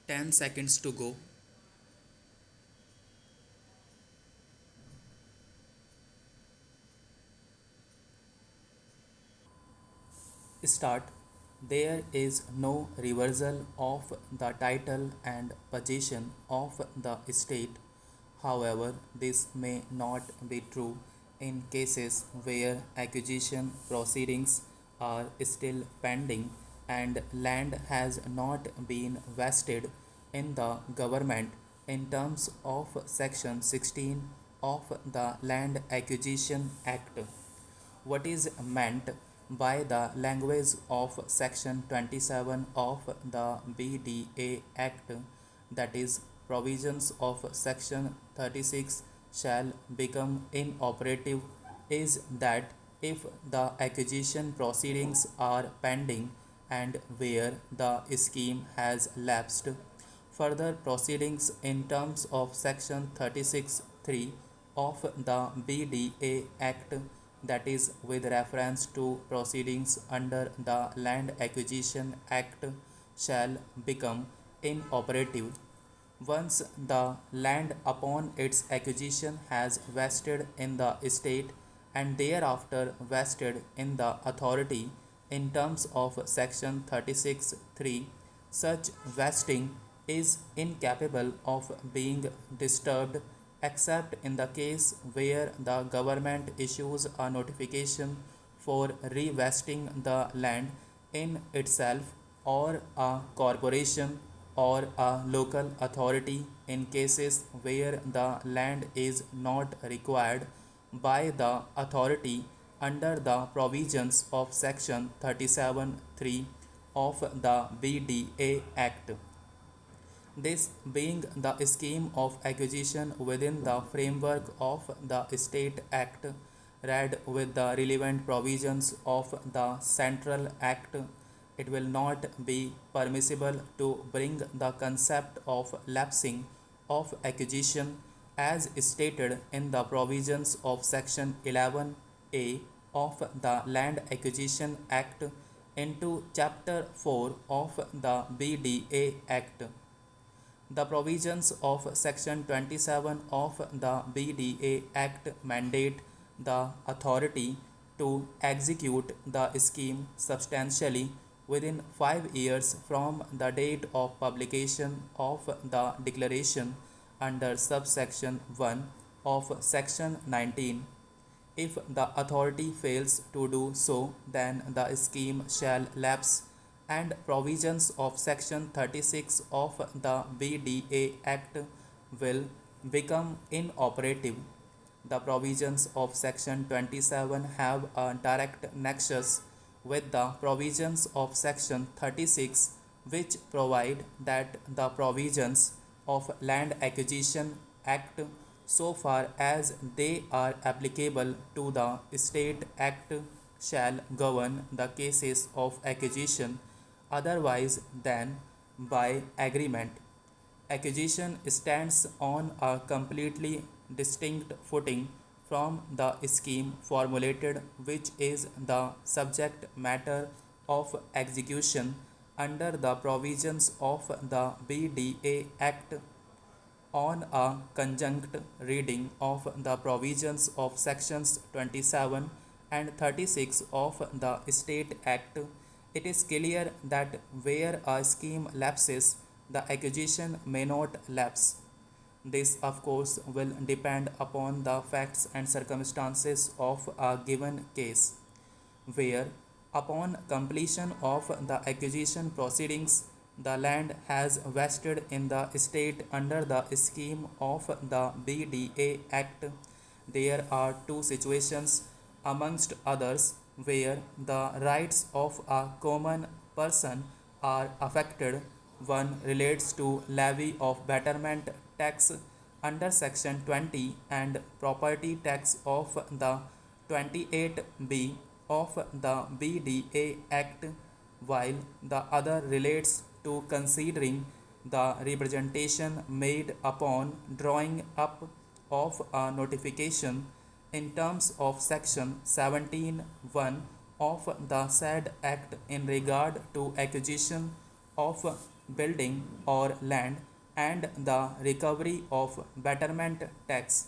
10 seconds to go. Start. There is no reversal of the title and possession of the estate. However, this may not be true in cases where acquisition proceedings are still pending and land has not been vested in the government in terms of Section 16 of the Land Acquisition Act. What is meant by the language of Section 27 of the BDA Act, that is, provisions of Section 36 shall become inoperative, is that if the acquisition proceedings are pending and where the scheme has lapsed, further proceedings in terms of Section 36(3) of the BDA Act, that is, with reference to proceedings under the Land Acquisition Act, shall become inoperative. Once the land upon its acquisition has vested in the estate and thereafter vested in the authority in terms of Section 36(3), such vesting is incapable of being disturbed except in the case where the government issues a notification for revesting the land in itself, or a corporation or a local authority in cases where the land is not required by the authority under the provisions of Section 37(3) of the BDA Act. This being the scheme of acquisition within the framework of the Estate Act, read with the relevant provisions of the Central Act, it will not be permissible to bring the concept of lapsing of acquisition as stated in the provisions of Section 11A of the Land Acquisition Act into Chapter 4 of the BDA Act. The provisions of Section 27 of the BDA Act mandate the authority to execute the scheme substantially within 5 years from the date of publication of the declaration under subsection 1 of Section 19. If the authority fails to do so, then the scheme shall lapse and provisions of Section 36 of the BDA Act will become inoperative. The provisions of Section 27 have a direct nexus with the provisions of Section 36, which provide that the provisions of Land Acquisition Act, so far as they are applicable to the State Act, shall govern the cases of acquisition otherwise than by agreement. Acquisition stands on a completely distinct footing from the scheme formulated, which is the subject matter of execution under the provisions of the BDA Act. On a conjunct reading of the provisions of Sections 27 and 36 of the State Act, it is clear that where a scheme lapses, the acquisition may not lapse. This, of course, will depend upon the facts and circumstances of a given case, where, upon completion of the acquisition proceedings, the land has vested in the estate under the scheme of the BDA Act. There are two situations, amongst others, where the rights of a common person are affected. One relates to levy of betterment tax under Section 20 and property tax of the 28B of the BDA Act, while the other relates to considering the representation made upon drawing up of a notification in terms of Section 17(1) of the said Act in regard to acquisition of building or land and the recovery of betterment tax